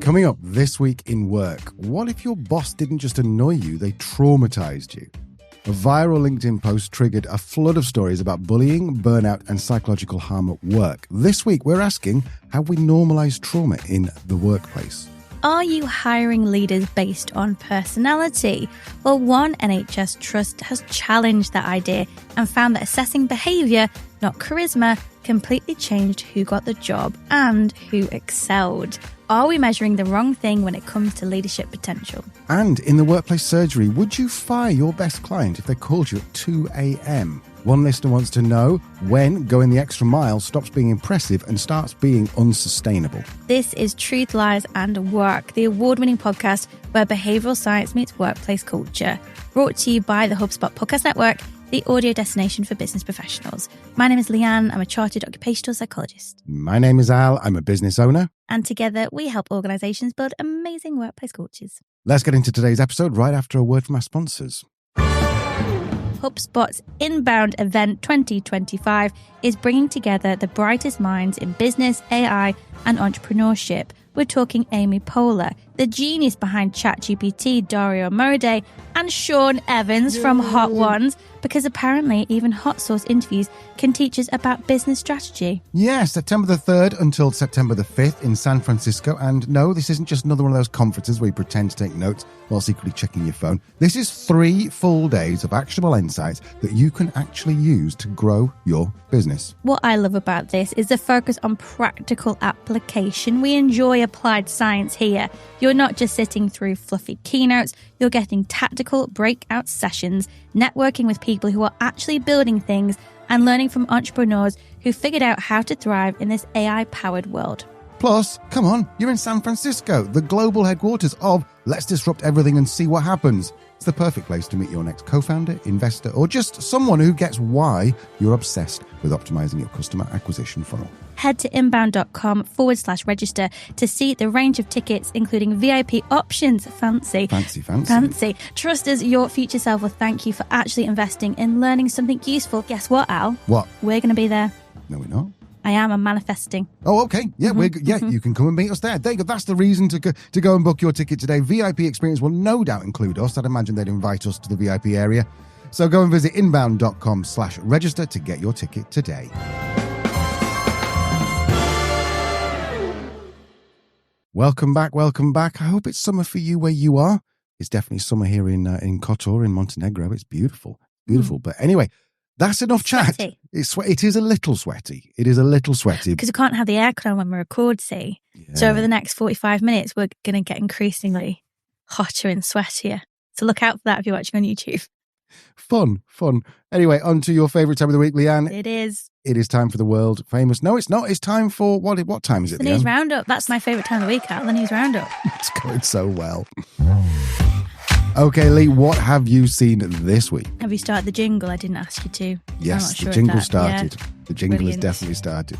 Coming up this week in work, what if your boss didn't just annoy you, they traumatized you? A viral LinkedIn post triggered a flood of stories about bullying, burnout, and psychological harm at work. This week, we're asking how we normalize trauma in the workplace. Are you hiring leaders based on personality? Well, one NHS Trust has challenged that idea and found that assessing behaviour, not charisma, completely changed who got the job and who excelled. Are we measuring the wrong thing when it comes to leadership potential? And in the workplace surgery, would you fire your best client if they called you at 2 a.m? One listener wants to know when going the extra mile stops being impressive and starts being unsustainable. This is Truth, Lies and Work, the award-winning podcast where behavioural science meets workplace culture. Brought to you by the HubSpot Podcast Network, the audio destination for business professionals. My name is Leanne. I'm a chartered occupational psychologist. My name is Al. I'm a business owner. And together we help organisations build amazing workplace cultures. Let's get into today's episode right after a word from our sponsors. HubSpot's Inbound Event 2025 is bringing together the brightest minds in business, AI, and entrepreneurship. We're talking Amy Poehler, the genius behind ChatGPT, Dario Amodei, and Sean Evans from Hot Ones, because apparently even hot sauce interviews can teach us about business strategy. Yes, September the 3rd until September the 5th in San Francisco. And no, this isn't just another one of those conferences where you pretend to take notes while secretly checking your phone. This is 3 full days of actionable insights that you can actually use to grow your business. What I love about this is the focus on practical application. We enjoy applied science here. You're not just sitting through fluffy keynotes, you're getting tactical breakout sessions, networking with people who are actually building things, and learning from entrepreneurs who figured out how to thrive in this AI-powered world. Plus, come on, you're in San Francisco, the global headquarters of Let's Disrupt Everything and See What Happens. It's the perfect place to meet your next co-founder, investor, or just someone who gets why you're obsessed with optimizing your customer acquisition funnel. Head to inbound.com/register to see the range of tickets, including VIP options. Fancy. Trust us, your future self will thank you for actually investing in learning something useful. Guess what, Al? What? We're going to be there. No, we're not. I'm manifesting. Oh, okay. Yeah, you can come and meet us there. There you go. That's the reason to go and book your ticket today. VIP experience will no doubt include us. I'd imagine they'd invite us to the VIP area. So go and visit inbound.com/register to get your ticket today. Welcome back. I hope it's summer for you where you are. It's definitely summer here in Kotor in Montenegro. It's beautiful. But anyway, that's enough chat. Sweaty. It is a little sweaty. Because we can't have the aircon on when we record, see? Yeah. So over the next 45 minutes, we're going to get increasingly hotter and sweatier. So look out for that if you're watching on YouTube. Fun. Anyway, on to your favourite time of the week, Leanne. It is. It is time for the world famous. No, it's not. It's time for what time is it? The news roundup. That's my favourite time of the week, Al. The news roundup. It's going so well. Okay, Lee, what have you seen this week? Have you started the jingle? I didn't ask you to. Yes, the jingle started. Yeah. The jingle has definitely started.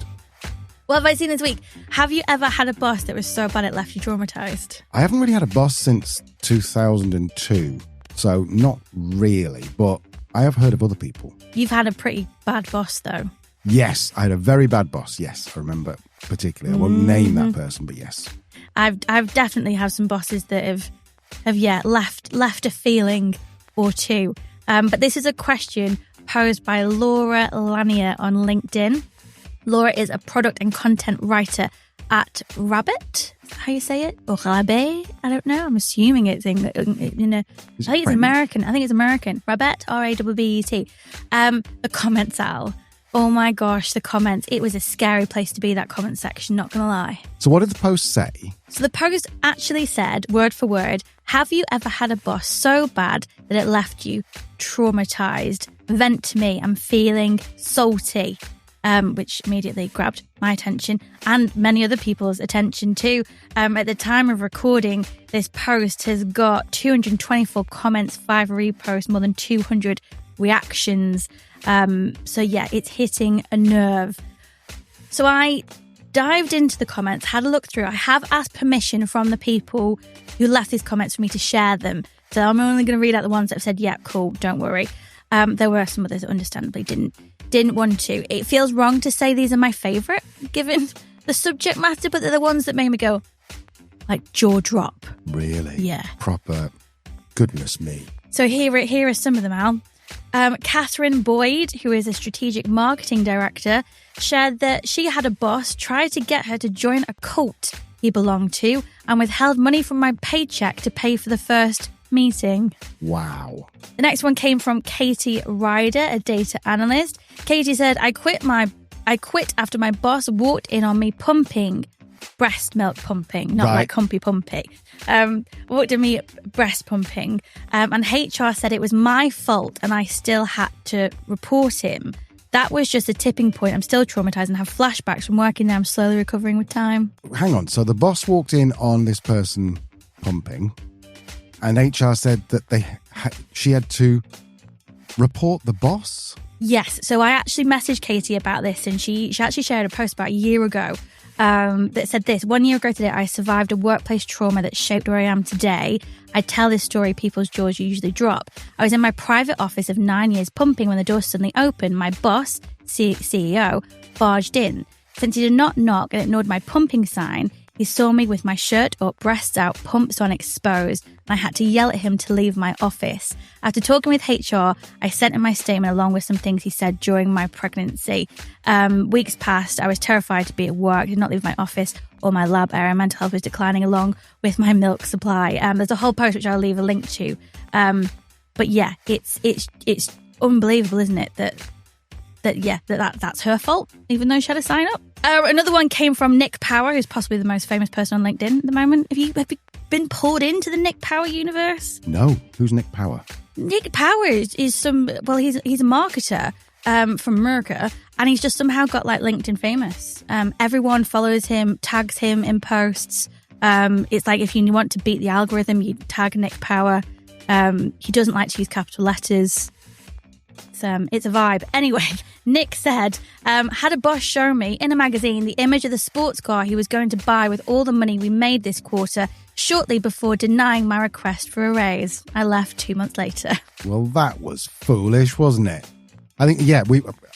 What have I seen this week? Have you ever had a boss that was so bad it left you traumatised? I haven't really had a boss since 2002, so not really, but I have heard of other people. You've had a pretty bad boss, though. Yes, I had a very bad boss. Yes, I remember particularly. I won't name that person, but yes. I've definitely had some bosses that have left a feeling or two. But this is a question posed by Laura Lanier on LinkedIn. Laura is a product and content writer at Rabbit. Is that how you say it? Or Rabbit? I don't know. I'm assuming it's I think it's American. Rabbit, R-A-B-B-E-T. The comments, Al. Oh my gosh, the comments. It was a scary place to be, that comment section, not going to lie. So what did the post say? So the post actually said, word for word, have you ever had a boss so bad that it left you traumatized? Vent to me, I'm feeling salty. Which immediately grabbed my attention and many other people's attention too. At the time of recording, this post has got 224 comments, 5 reposts, more than 200 reactions. So yeah, it's hitting a nerve. So I dived into the comments, had a look through. I have asked permission from the people who left these comments for me to share them. So I'm only going to read out the ones that have said, yeah, cool, don't worry. There were some others that understandably didn't want to. It feels wrong to say these are my favourite, given the subject matter, but they're the ones that made me go, like jaw drop. Really? Yeah. Proper, goodness me. So here are some of them, Al. Catherine Boyd, who is a strategic marketing director, shared that she had a boss try to get her to join a cult he belonged to and withheld money from my paycheck to pay for the first meeting. Wow. The next one came from Katie Ryder, a data analyst. Katie said, I quit after my boss walked in on me pumping. Breast milk pumping, not like humpy pumpy. Walked in me breast pumping. And HR said it was my fault and I still had to report him. That was just a tipping point. I'm still traumatized and have flashbacks from working there. I'm slowly recovering with time. Hang on. So the boss walked in on this person pumping and HR said that she had to report the boss? Yes. So I actually messaged Katie about this and she actually shared a post about a year ago that said this. 1 year ago today, I survived a workplace trauma that shaped where I am today. I tell this story, people's jaws usually drop. I was in my private office of 9 years pumping when the door suddenly opened. My boss, CEO, barged in. Since he did not knock and ignored my pumping sign, he saw me with my shirt up, breasts out, pumps on exposed, and I had to yell at him to leave my office. After talking with HR, I sent him my statement along with some things he said during my pregnancy. Weeks passed. I was terrified to be at work, did not leave my office or my lab area. Mental health was declining along with my milk supply. There's a whole post which I'll leave a link to. But yeah, it's unbelievable, isn't it? That's her fault, even though she had to sign up. Another one came from Nick Power, who's possibly the most famous person on LinkedIn at the moment. Have you been pulled into the Nick Power universe? No. Who's Nick Power? Nick Power is he's a marketer from America, and he's just somehow got like LinkedIn famous. Everyone follows him, tags him in posts. It's like if you want to beat the algorithm, you tag Nick Power. He doesn't like to use capital letters. It's a vibe. Anyway, Nick said, had a boss show me in a magazine the image of the sports car he was going to buy with all the money we made this quarter shortly before denying my request for a raise. I left 2 months later. Well, that was foolish, wasn't it? I think, yeah,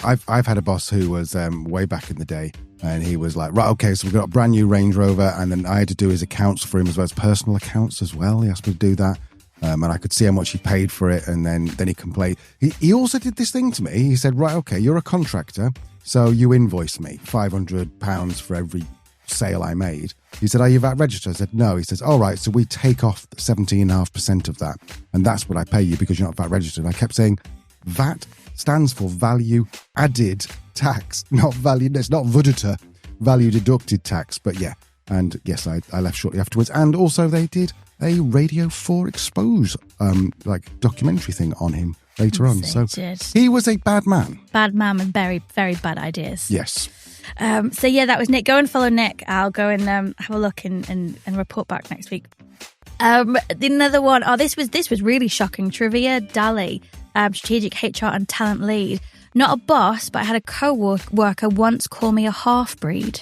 I've had a boss who was way back in the day, and he was like, right, okay, so we've got a brand new Range Rover, and then I had to do his accounts for him as well as personal accounts as well. He asked me to do that. And I could see how much he paid for it, and then he complained. He also did this thing to me. He said, right, okay, you're a contractor, so you invoice me £500 for every sale I made. He said, are you VAT registered? I said, no. He says, all right, so we take off 17.5% of that, and that's what I pay you because you're not VAT registered. I kept saying, VAT stands for value added tax, not value, it's not VUDTA, value deducted tax. But yeah, and yes, I left shortly afterwards. And also they did a Radio 4 Expose documentary thing on him later on. So he was a bad man. Bad man with very, very bad ideas. Yes. So yeah, that was Nick. Go and follow Nick. I'll go and have a look and report back next week. Another one. Oh, this was really shocking. Trivia Daly, strategic HR and talent lead. Not a boss, but I had a co-worker once call me a half-breed.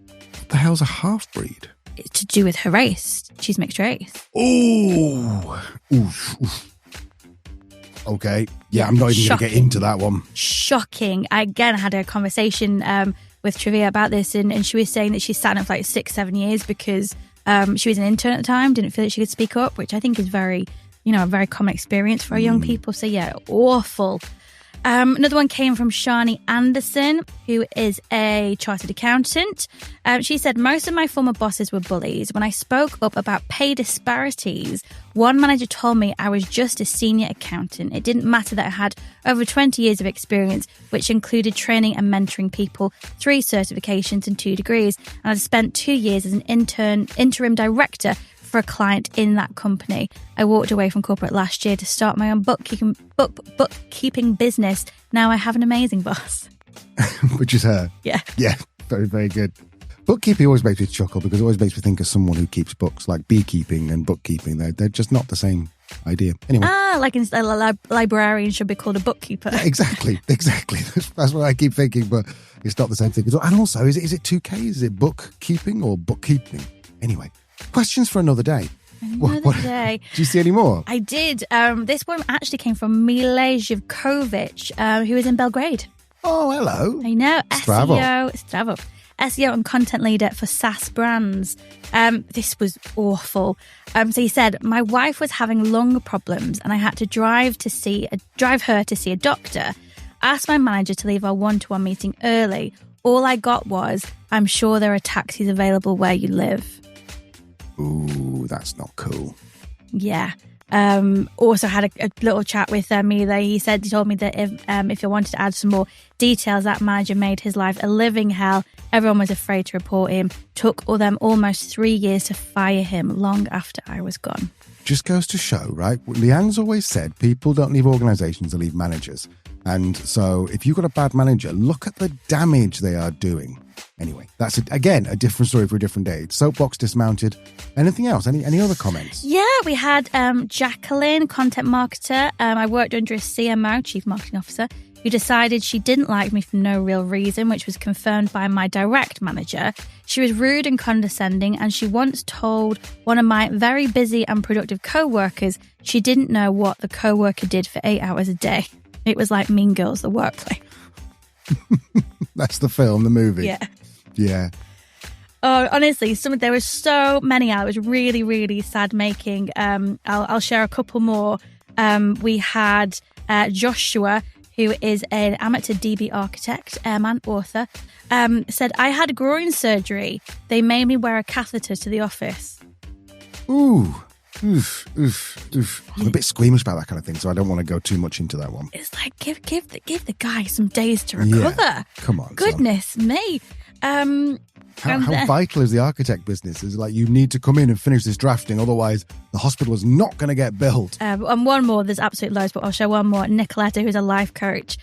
What the hell's a half-breed? It's to do with her race. She's mixed race. Ooh. Okay. Yeah, I'm not even going to get into that one. Shocking. I again had a conversation with Trivia about this, and she was saying that she sat up for like 6-7 years because she was an intern at the time, didn't feel that she could speak up, which I think is a very common experience for our young people. So yeah, awful. Another one came from Shani Anderson, who is a chartered accountant. She said, most of my former bosses were bullies. When I spoke up about pay disparities, one manager told me I was just a senior accountant. It didn't matter that I had over 20 years of experience, which included training and mentoring people, 3 certifications and 2 degrees. And I'd spent 2 years as an interim director for a client in that company. I walked away from corporate last year to start my own bookkeeping business. Now I have an amazing boss. Which is her. Yeah. Yeah, very, very good. Bookkeeping always makes me chuckle because it always makes me think of someone who keeps books, like beekeeping and bookkeeping. They're just not the same idea. Anyway. Like a librarian should be called a bookkeeper. Yeah, exactly. That's what I keep thinking, but it's not the same thing. And also, is it 2K? Is it bookkeeping or bookkeeping? Anyway. Questions for another day. Another day. Did you see any more? I did. This one actually came from Mile Živkovic, who is in Belgrade. Oh, hello. I know. Stravo. Stravo. SEO and content leader for SaaS brands. This was awful. So he said, my wife was having lung problems and I had to drive her to see a doctor. Asked my manager to leave our one-to-one meeting early. All I got was, I'm sure there are taxis available where you live. Ooh, that's not cool. Yeah. Also had a little chat with me there. He told me that if I wanted to add some more details, that manager made his life a living hell. Everyone was afraid to report him. Took them almost 3 years to fire him long after I was gone. Just goes to show, right? Leanne's always said people don't leave organisations, they leave managers. And so if you've got a bad manager, look at the damage they are doing. Anyway, that's, again, a different story for a different day. Soapbox dismounted. Anything else? Any other comments? Yeah, we had Jacqueline, content marketer. I worked under a CMO, Chief Marketing Officer, who decided she didn't like me for no real reason, which was confirmed by my direct manager. She was rude and condescending, and she once told one of my very busy and productive co-workers she didn't know what the co-worker did for 8 hours a day. It was like Mean Girls, the workplace. That's the film, the movie. Yeah. Oh, honestly, there were so many. I was really, really sad making. I'll share a couple more. We had Joshua, who is an amateur DB architect and author, said, I had groin surgery. They made me wear a catheter to the office. Ooh. Oof. I'm a bit squeamish about that kind of thing, so I don't want to go too much into that one. It's like, give the guy some days to recover. Yeah. Come on. Goodness me. How vital is the architect business? Is it like you need to come in and finish this drafting, otherwise the hospital is not going to get built? And one more, there's absolute loads, but I'll share one more. Nicoletta, who's a life coach,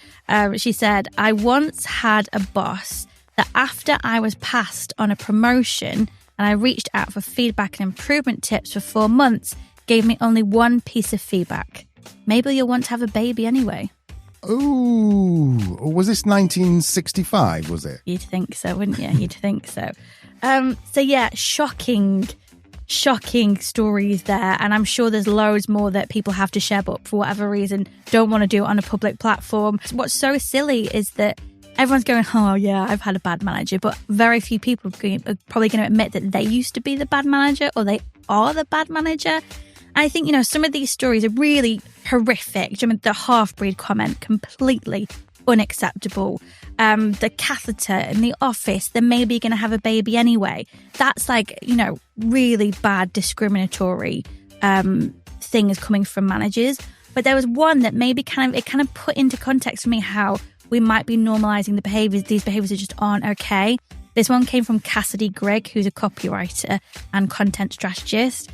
she said, I once had a boss that after I was passed on a promotion and I reached out for feedback and improvement tips for 4 months, gave me only one piece of feedback. Maybe you'll want to have a baby anyway. Ooh, was this 1965, was it? You'd think so, wouldn't you? You'd think so. So yeah, shocking stories there. And I'm sure there's loads more that people have to share, but for whatever reason, don't want to do it on a public platform. What's so silly is that everyone's going, oh yeah, I've had a bad manager, but very few people are probably going to admit that they used to be the bad manager or they are the bad manager. I think, some of these stories are really horrific. I mean, the half-breed comment, completely unacceptable. The catheter in the office, they're maybe going to have a baby anyway. That's really bad discriminatory things coming from managers. But there was one that maybe kind of put into context for me how we might be normalising the behaviours. These behaviours just aren't okay. This one came from Cassidy Grigg, who's a copywriter and content strategist.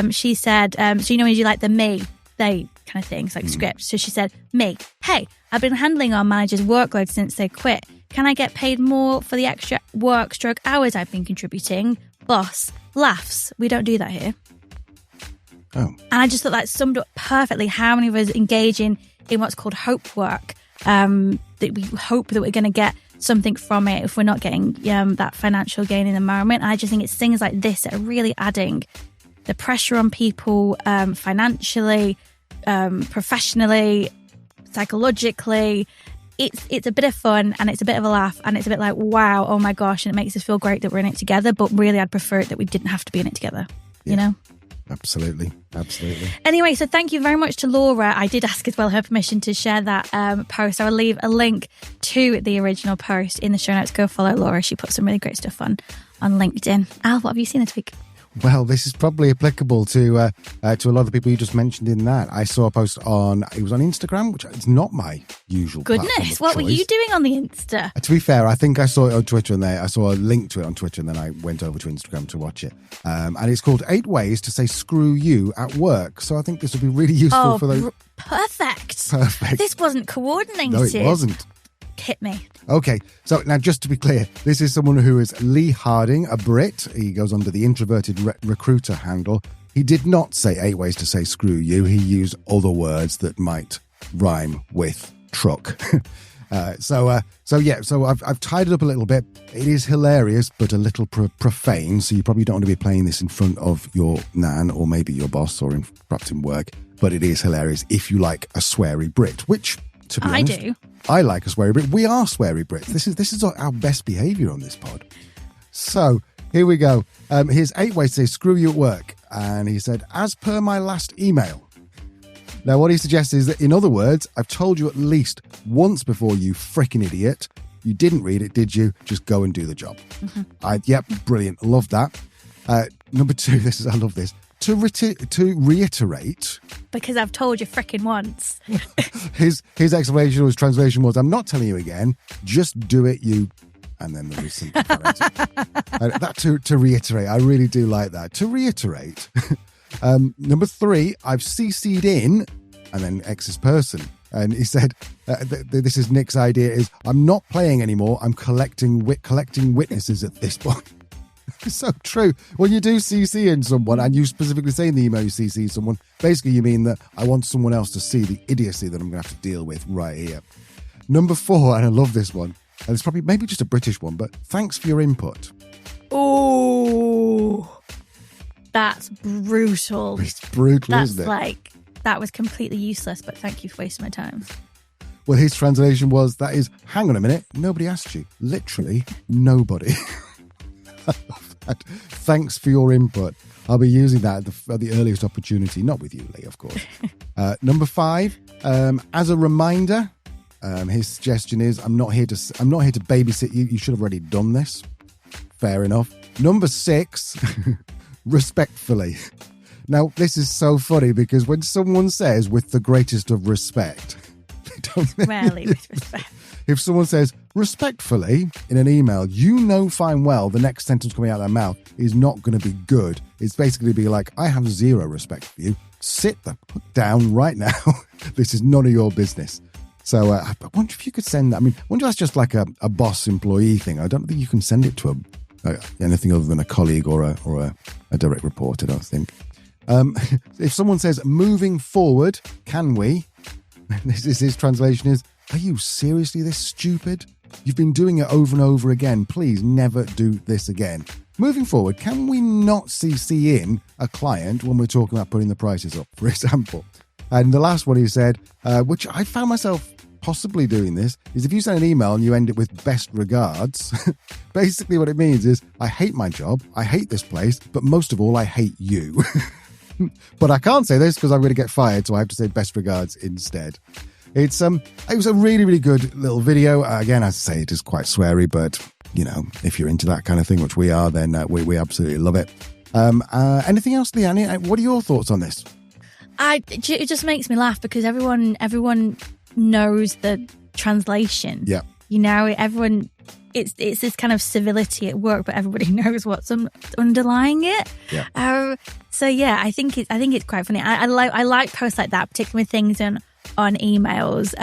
She said, so when you do like the me, they kind of things, like scripts. So she said, me, hey, I've been handling our manager's workload since they quit. Can I get paid more for the extra work stroke hours I've been contributing? Boss, laughs. We don't do that here. Oh. And I just thought that summed up perfectly how many of us engage in what's called hope work. That we hope that we're going to get something from it if we're not getting that financial gain in the moment. And I just think it's things like this that are really adding the pressure on people financially, professionally, psychologically. It's a bit of fun and it's a bit of a laugh and it's a bit like, wow, oh my gosh, and it makes us feel great that we're in it together. But really, I'd prefer it that we didn't have to be in it together, you know? Absolutely. Anyway, so thank you very much to Laura. I did ask as well her permission to share that post. I will leave a link to the original post in the show notes. Go follow Laura. She put some really great stuff on LinkedIn. Al, what have you seen this week? Well, this is probably applicable to a lot of the people you just mentioned in that. I saw a post on Instagram, which is not my usual Goodness, what were you doing on the Insta? To be fair, I think I saw it on Twitter and I saw a link to it on Twitter and then I went over to Instagram to watch it. And it's called 8 Ways to Say Screw You at Work. So I think this would be really useful for those. Perfect. This wasn't coordinated. No, it wasn't. Hit me. Okay, so now just to be clear, this is someone who is Lee Harding, a Brit. He goes under the introverted recruiter handle. He did not say 8 ways to say screw you. He used other words that might rhyme with truck. So I've tied it up a little bit. It is hilarious, but a little profane. So you probably don't want to be playing this in front of your nan or maybe your boss or perhaps in work. But it is hilarious if you like a sweary Brit, which to be I honest. do. I like a sweary Brit. We are sweary Brits. This is our best behaviour on this pod. So here we go. Here's 8 ways to say screw you at work. And he said, as per my last email. Now, what he suggests is that, in other words, I've told you at least once before, you frickin' idiot. You didn't read it, did you? Just go and do the job. Yep, brilliant. Love that. Number 2, I love this. To reiterate. Because I've told you frickin' once. his explanation or his translation was, I'm not telling you again, just do it, you... And then there was some that to reiterate, I really do like that. To reiterate. Number 3, I've CC'd in, and then X's person. And he said, this is Nick's idea, is I'm not playing anymore, I'm collecting witnesses at this point. It's so true. When you do CC in someone, and you specifically say in the email you CC someone, basically you mean that I want someone else to see the idiocy that I'm going to have to deal with right here. Number 4, and I love this one, and it's probably maybe just a British one, but thanks for your input. Oh, that's brutal. It's brutal, isn't it? Like, that was completely useless, but thank you for wasting my time. Well, his translation was, that is, hang on a minute, nobody asked you. Literally, nobody. I love that. Thanks for your input. I'll be using that at the earliest opportunity. Not with you, Lee, of course. Number 5, as a reminder, his suggestion is, I'm not here to babysit you. You should have already done this. Fair enough. Number 6, respectfully. Now, this is so funny because when someone says with the greatest of respect, they don't rarely with respect. If someone says respectfully in an email, you know fine well the next sentence coming out of their mouth is not going to be good. It's basically be like, I have zero respect for you. Sit the fuck down right now. This is none of your business. So I wonder if you could send that. I mean, I wonder if that's just like a boss-employee thing. I don't think you can send it to anything other than a colleague or a direct report, I don't think. If someone says, moving forward, can we? His translation is, are you seriously this stupid? You've been doing it over and over again. Please never do this again. Moving forward, can we not CC in a client when we're talking about putting the prices up, for example? And the last one he said, which I found myself possibly doing this, is if you send an email and you end it with best regards, basically what it means is, I hate my job, I hate this place, but most of all, I hate you. But I can't say this because I'm going to get fired, so I have to say best regards instead. It was a really, really good little video. Again, as I say, it is quite sweary, but, you know, if you're into that kind of thing, which we are, then we absolutely love it. Anything else, Leanne? What are your thoughts on this? It just makes me laugh because everyone knows the translation. Yeah. You know, it's this kind of civility at work, but everybody knows what's underlying it. Yeah. So yeah, I think it's quite funny. I like posts like that, particularly with things on emails.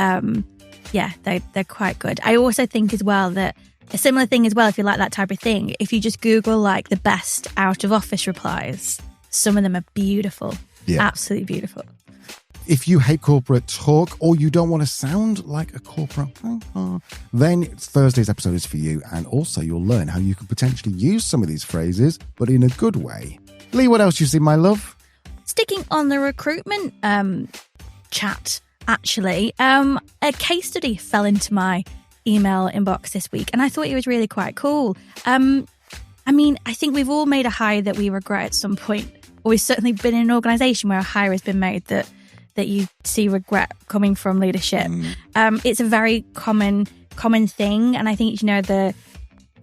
Yeah, they're quite good. I also think as well that a similar thing as well, if you like that type of thing, if you just Google like the best out of office replies, some of them are beautiful. Yeah. Absolutely beautiful. If you hate corporate talk or you don't want to sound like a corporate, then Thursday's episode is for you. And also you'll learn how you can potentially use some of these phrases, but in a good way. Lee, what else you see, my love? Sticking on the recruitment chat, actually, a case study fell into my email inbox this week, and I thought it was really quite cool. I mean, I think we've all made a hire that we regret at some point, or we've certainly been in an organisation where a hire has been made that you see regret coming from leadership. It's a very common thing, and I think, you know,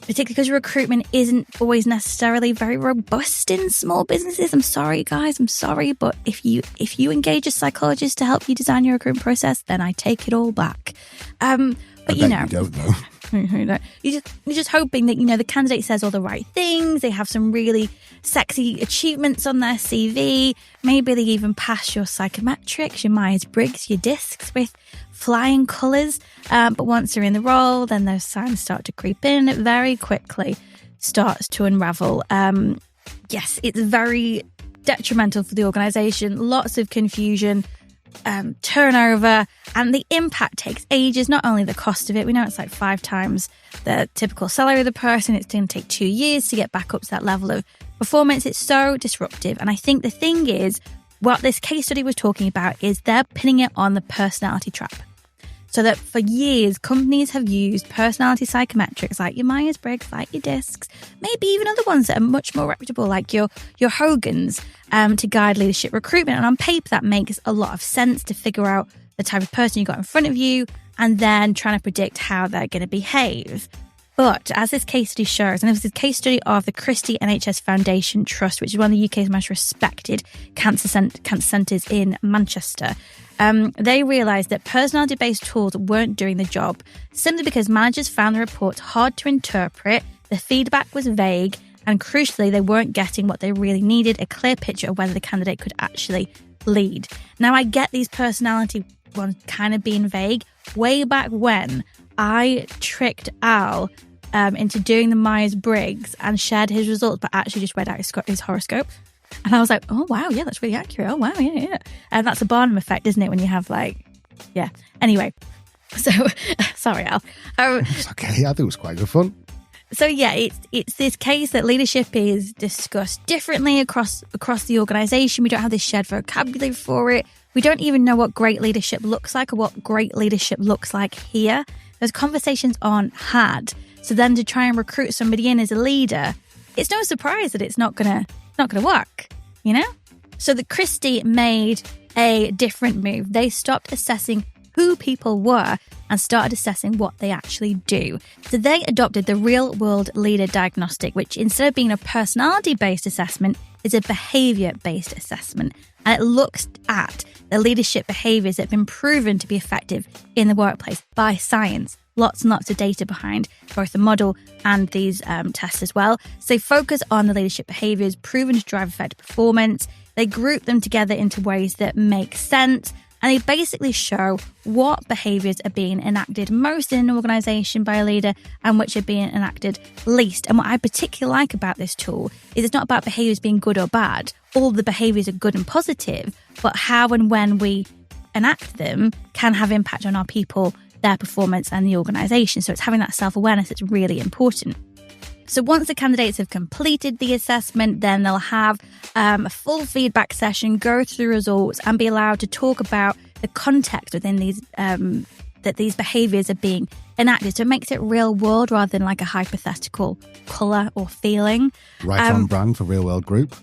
particularly because recruitment isn't always necessarily very robust in small businesses. I'm sorry, guys. I'm sorry. But if you engage a psychologist to help you design your recruitment process, then I take it all back. But you know, you don't know. You're just hoping that, you know, the candidate says all the right things. They have some really sexy achievements on their CV. Maybe they even pass your psychometrics, your Myers-Briggs, your DISCs with flying colours. But once they're in the role, then those signs start to creep in. It very quickly starts to unravel. Yes, it's very detrimental for the organisation. Lots of confusion, turnover, and the impact takes ages. Not only the cost of it, we know it's like 5 times the typical salary of the person. It's going to take 2 years to get back up to that level of performance. It's so disruptive. And I think the thing is, what this case study was talking about is they're pinning it on the personality trap. So that for years, companies have used personality psychometrics like your Myers-Briggs, like your DISCs, maybe even other ones that are much more reputable, like your Hogans, to guide leadership recruitment. And on paper, that makes a lot of sense to figure out the type of person you got in front of you and then trying to predict how they're going to behave. But as this case study shows, and this is a case study of the Christie NHS Foundation Trust, which is one of the UK's most respected cancer centres in Manchester, they realised that personality-based tools weren't doing the job simply because managers found the reports hard to interpret, the feedback was vague, and crucially, they weren't getting what they really needed, a clear picture of whether the candidate could actually lead. Now, I get these personality ones kind of being vague. Way back when, I tricked Al into doing the Myers-Briggs and shared his results, but actually just read out his horoscope. And I was like, oh, wow, yeah, that's really accurate. Oh, wow, yeah. And that's a Barnum effect, isn't it? When you have yeah. Anyway, so, sorry, Al. It's okay. I think it was quite good fun. So, yeah, it's this case that leadership is discussed differently across the organisation. We don't have this shared vocabulary for it. We don't even know what great leadership looks like or what great leadership looks like here. Those conversations aren't had. So then to try and recruit somebody in as a leader, it's no surprise that it's not gonna work, you know? So the Christie made a different move. They stopped assessing who people were and started assessing what they actually do. So they adopted the real-world leader diagnostic, which instead of being a personality-based assessment, is a behaviour-based assessment. And it looks at the leadership behaviours that have been proven to be effective in the workplace by science. Lots and lots of data behind both the model and these tests as well. So they focus on the leadership behaviours proven to drive effective performance. They group them together into ways that make sense. And they basically show what behaviours are being enacted most in an organisation by a leader and which are being enacted least. And what I particularly like about this tool is it's not about behaviours being good or bad. All the behaviours are good and positive, but how and when we enact them can have impact on our people, their performance and the organisation. So it's having that self-awareness that's really important. So once the candidates have completed the assessment, then they'll have a full feedback session, go through results and be allowed to talk about the context within these that these behaviours are being enacted. So it makes it real world rather than like a hypothetical colour or feeling. Right on brand for real world group.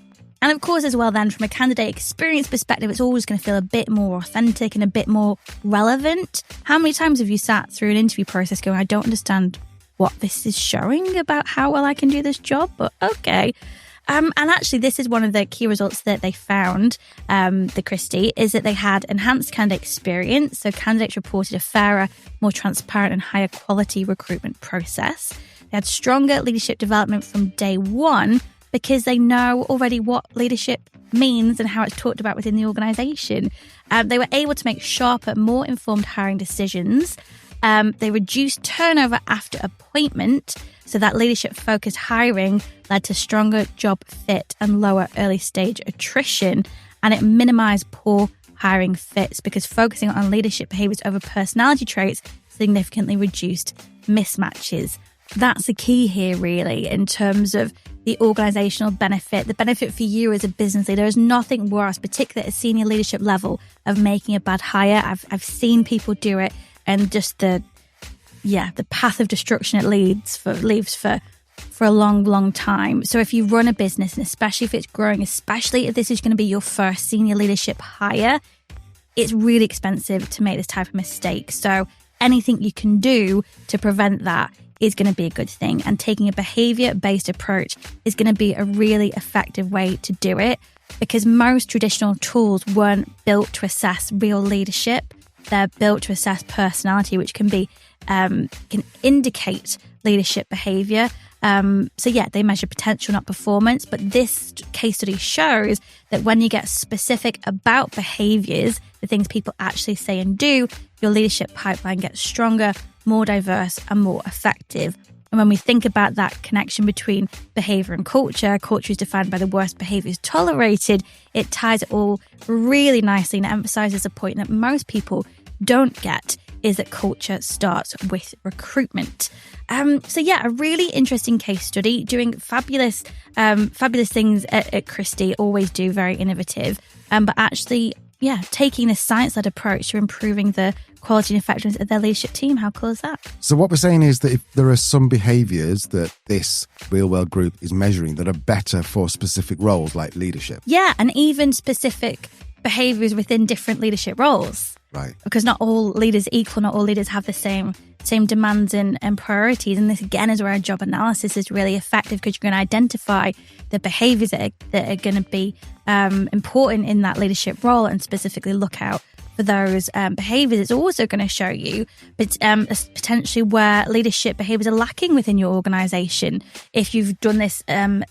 And of course, as well, then from a candidate experience perspective, it's always going to feel a bit more authentic and a bit more relevant. How many times have you sat through an interview process going, I don't understand what this is showing about how well I can do this job, but okay. And actually, this is one of the key results that they found, the Christie, is that they had enhanced candidate experience. So candidates reported a fairer, more transparent and higher quality recruitment process. They had stronger leadership development from day one because they know already what leadership means and how it's talked about within the organisation. They were able to make sharper, more informed hiring decisions. They reduced turnover after appointment, so that leadership-focused hiring led to stronger job fit and lower early-stage attrition, and it minimised poor hiring fits because focusing on leadership behaviours over personality traits significantly reduced mismatches. That's the key here, really, in terms of the organisational benefit. The benefit for you as a business leader is nothing worse, particularly at a senior leadership level, of making a bad hire. I've seen people do it, and just the path of destruction it leaves for a long, long time. So if you run a business, and especially if it's growing, especially if this is going to be your first senior leadership hire, it's really expensive to make this type of mistake. So anything you can do to prevent that is going to be a good thing. And taking a behaviour-based approach is going to be a really effective way to do it, because most traditional tools weren't built to assess real leadership. They're built to assess personality, which can indicate leadership behaviour. They measure potential, not performance. But this case study shows that when you get specific about behaviours, the things people actually say and do, your leadership pipeline gets stronger, more diverse and more effective. And when we think about that connection between behaviour and culture is defined by the worst behaviours tolerated. It ties it all really nicely and emphasises a point that most people don't get, is that culture starts with recruitment. A really interesting case study, doing fabulous things at Christie, always do, very innovative. But actually, taking this science-led approach to improving the quality and effectiveness of their leadership team. How cool is that? So what we're saying is that if there are some behaviours that this real-world group is measuring that are better for specific roles like leadership. Yeah, and even specific behaviours within different leadership roles. Right. Because not all leaders are equal, not all leaders have the same demands and priorities. And this, again, is where our job analysis is really effective, because you're going to identify the behaviours that are going to be important in that leadership role and specifically look out for those behaviours. It's also going to show you potentially where leadership behaviours are lacking within your organisation. If you've done this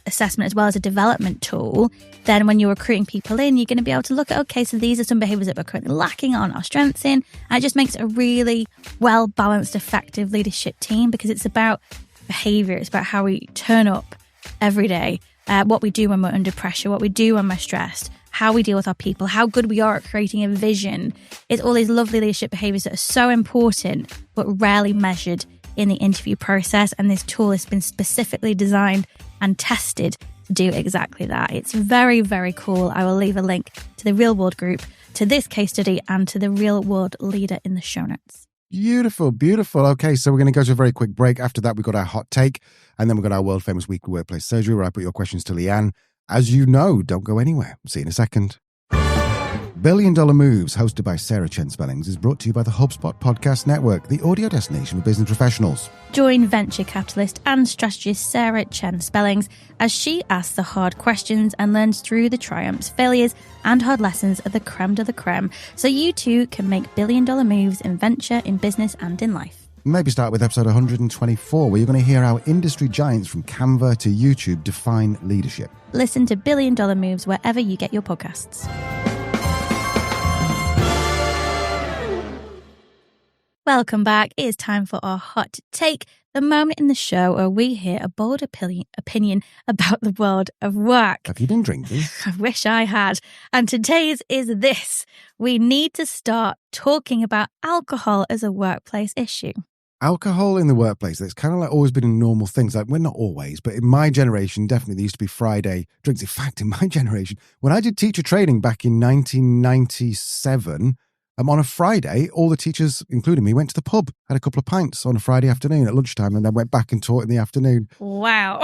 assessment as well as a development tool, then when you're recruiting people in, you're going to be able to look at, okay, so these are some behaviours that we're currently lacking on our strengths in. And it just makes a really well-balanced, effective leadership team, because it's about behaviour. It's about how we turn up every day, what we do when we're under pressure, what we do when we're stressed, how we deal with our people, how good we are at creating a vision. It's all these lovely leadership behaviours that are so important, but rarely measured in the interview process. And this tool has been specifically designed and tested to do exactly that. It's very, very cool. I will leave a link to the real world group, to this case study, and to the real world leader in the show notes. Beautiful, beautiful. Okay, so we're going to go to a very quick break. After that, we've got our hot take, and then we've got our world famous weekly workplace surgery, where I put your questions to Leanne. As you know, don't go anywhere. See you in a second. $1 Billion Moves, hosted by Sarah Chen Spellings, is brought to you by the HubSpot Podcast Network, the audio destination for business professionals. Join venture capitalist and strategist Sarah Chen Spellings as she asks the hard questions and learns through the triumphs, failures, and hard lessons of the creme de la creme, so you too can make $1 billion moves in venture, in business, and in life. Maybe start with episode 124, where you're going to hear how industry giants from Canva to YouTube define leadership. Listen to $1 Billion Moves wherever you get your podcasts. Welcome back. It is time for our hot take, the moment in the show where we hear a bold opinion about the world of work. Have you been drinking? I wish I had. And today's is this: we need to start talking about alcohol as a workplace issue. Alcohol in the workplace, that's kind of like always been a normal thing. Like, well, not always, but in my generation, definitely there used to be Friday drinks. In fact, in my generation, when I did teacher training back in 1997, on a Friday, all the teachers, including me, went to the pub, had a couple of pints on a Friday afternoon at lunchtime, and then went back and taught in the afternoon. Wow.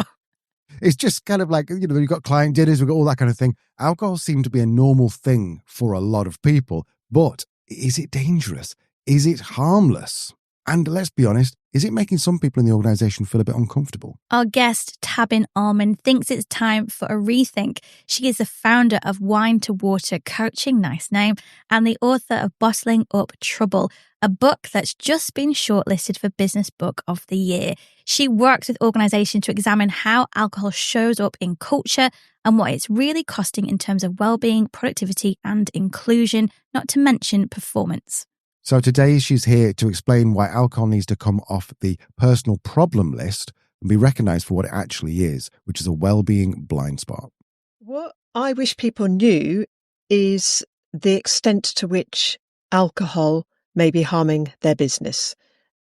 It's just kind of like, you've got client dinners, we've got all that kind of thing. Alcohol seemed to be a normal thing for a lot of people, but is it dangerous? Is it harmless? And let's be honest, is it making some people in the organisation feel a bit uncomfortable? Our guest, Tabin Alman, thinks it's time for a rethink. She is the founder of Wine to Water Coaching, nice name, and the author of Bottling Up Trouble, a book that's just been shortlisted for Business Book of the Year. She works with organisations to examine how alcohol shows up in culture and what it's really costing in terms of well-being, productivity and inclusion, not to mention performance. So today she's here to explain why alcohol needs to come off the personal problem list and be recognised for what it actually is, which is a well-being blind spot. What I wish people knew is the extent to which alcohol may be harming their business,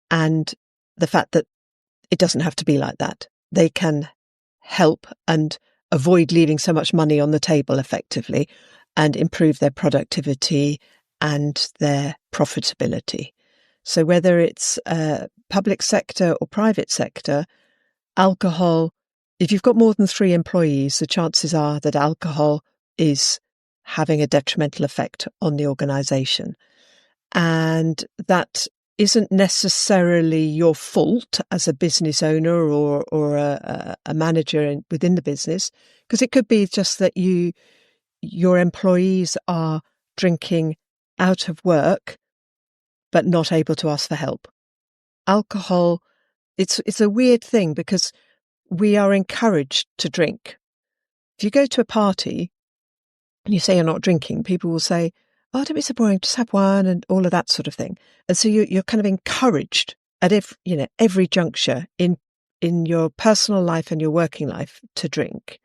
and the fact that it doesn't have to be like that. They can help and avoid leaving so much money on the table effectively and improve their productivity and their profitability. So whether it's public sector or private sector, alcohol, if you've got more than 3 employees, the chances are that alcohol is having a detrimental effect on the organisation. And that isn't necessarily your fault as a business owner or a manager within the business, because it could be just that your employees are drinking out of work, but not able to ask for help. Alcohol, it's a weird thing because we are encouraged to drink. If you go to a party and you say you're not drinking, people will say, "Oh, don't be so boring, just have one," and all of that sort of thing. And so you're kind of encouraged at every juncture in your personal life and your working life to drink.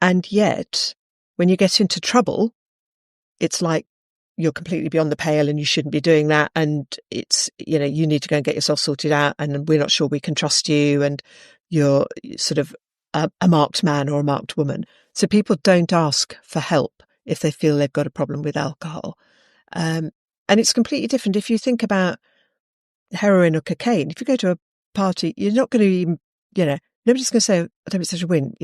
And yet, when you get into trouble, it's like you're completely beyond the pale and you shouldn't be doing that. And it's, you need to go and get yourself sorted out and we're not sure we can trust you. And you're sort of a marked man or a marked woman. So people don't ask for help if they feel they've got a problem with alcohol. And it's completely different if you think about heroin or cocaine. If you go to a party, you're not going to even, nobody's going to say, I don't be such a win,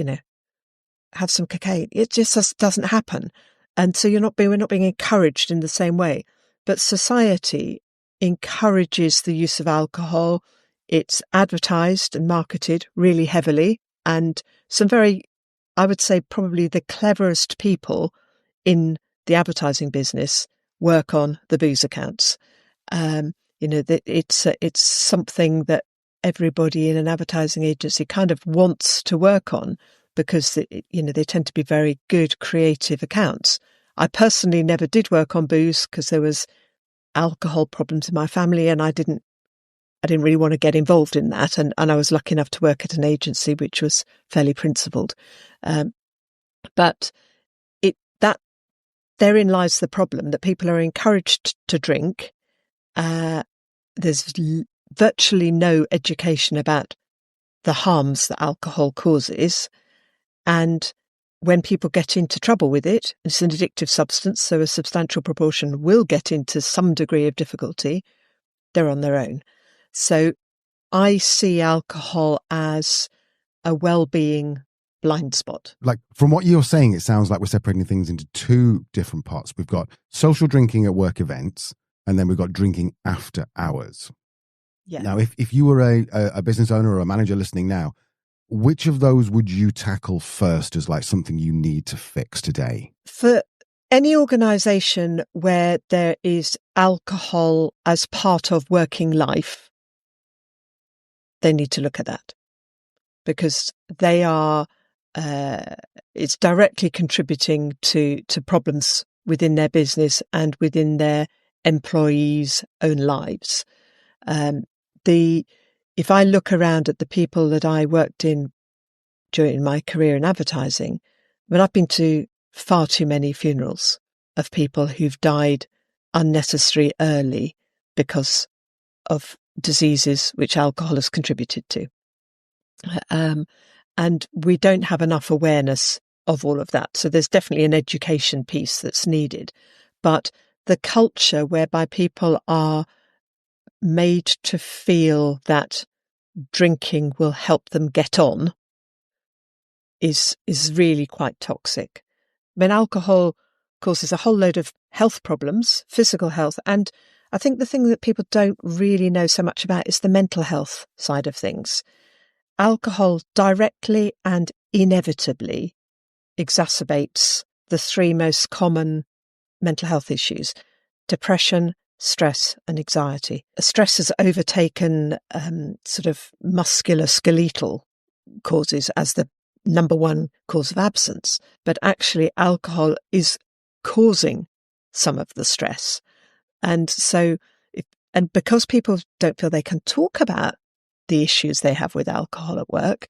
have some cocaine. It just doesn't happen. And so we're not being encouraged in the same way. But society encourages the use of alcohol. It's advertised and marketed really heavily. And some I would say probably the cleverest people in the advertising business work on the booze accounts. It's something that everybody in an advertising agency kind of wants to work on because they tend to be very good creative accounts. I personally never did work on booze because there was alcohol problems in my family, and I didn't really want to get involved in that. And I was lucky enough to work at an agency which was fairly principled. But therein lies the problem, that people are encouraged to drink. There's virtually no education about the harms that alcohol causes. And when people get into trouble with it, it's an addictive substance, so a substantial proportion will get into some degree of difficulty. They're on their own. So I see alcohol as a well-being blind spot. Like, from what you're saying, it sounds like we're separating things into two different parts. We've got social drinking at work events, and then we've got drinking after hours. Yeah. Now, if you were a business owner or a manager listening now, which of those would you tackle first as like something you need to fix today? For any organisation where there is alcohol as part of working life, they need to look at that, because they are it's directly contributing to problems within their business and within their employees' own lives. If I look around at the people that I worked in during my career in advertising, I've been to far too many funerals of people who've died unnecessarily early because of diseases which alcohol has contributed to. And we don't have enough awareness of all of that. So there's definitely an education piece that's needed. But the culture whereby people are made to feel that drinking will help them get on is really quite toxic. Alcohol causes a whole load of health problems, physical health, and I think the thing that people don't really know so much about is the mental health side of things. Alcohol directly and inevitably exacerbates the three most common mental health issues: depression, stress and anxiety. Stress has overtaken sort of musculoskeletal causes as the number one cause of absence, but actually alcohol is causing some of the stress. And so, because people don't feel they can talk about the issues they have with alcohol at work,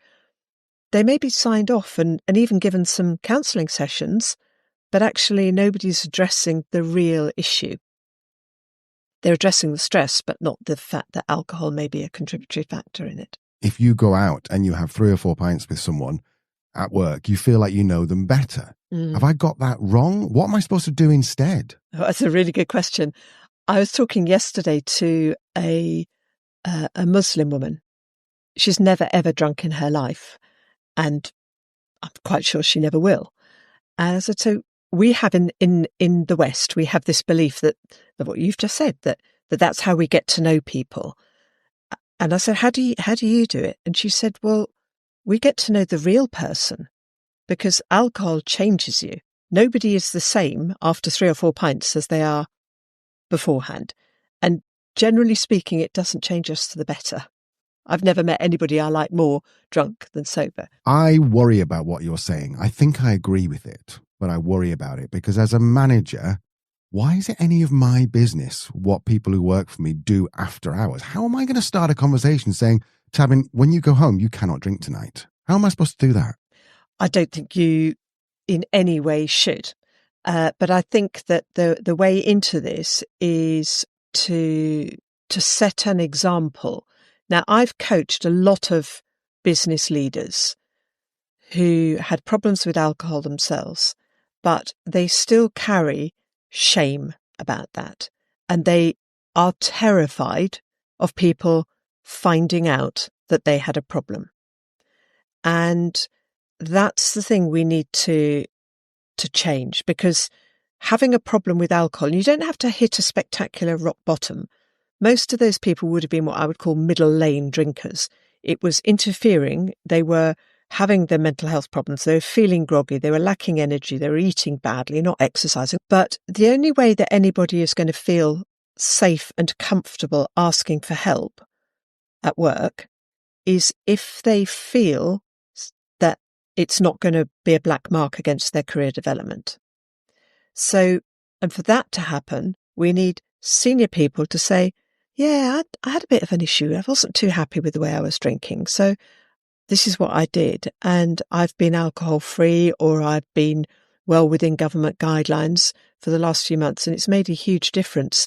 they may be signed off and even given some counselling sessions, but actually nobody's addressing the real issue. They're addressing the stress, but not the fact that alcohol may be a contributory factor in it. If you go out and you have 3 or 4 pints with someone at work, you feel like you know them better. Have I got that wrong? What am I supposed to do instead? Oh, that's a really good question. I was talking yesterday to a Muslim woman. She's never ever drunk in her life, and I'm quite sure she never will. And I said, so we have in the West, we have this belief that what you've just said, that's how we get to know people. And I said, how do you do it? And she said, well, we get to know the real person, because alcohol changes you. Nobody is the same after 3 or 4 pints as they are beforehand. And generally speaking, it doesn't change us to the better. I've never met anybody I like more drunk than sober. I worry about what you're saying. I think I agree with it, but I worry about it because as a manager, why is it any of my business what people who work for me do after hours? How am I going to start a conversation saying, Tabin, when you go home, you cannot drink tonight? How am I supposed to do that? I don't think you in any way should. But I think that the way into this is to set an example. Now, I've coached a lot of business leaders who had problems with alcohol themselves, but they still carry shame about that. And they are terrified of people finding out that they had a problem. And that's the thing we need to change, because having a problem with alcohol, you don't have to hit a spectacular rock bottom. Most of those people would have been what I would call middle lane drinkers. It was interfering. They were having their mental health problems. They were feeling groggy. They were lacking energy. They were eating badly, not exercising. But the only way that anybody is going to feel safe and comfortable asking for help at work is if they feel that it's not going to be a black mark against their career development. So, and for that to happen, we need senior people to say, yeah, I had a bit of an issue. I wasn't too happy with the way I was drinking. So this is what I did. And I've been alcohol free, or I've been well within government guidelines for the last few months. And it's made a huge difference.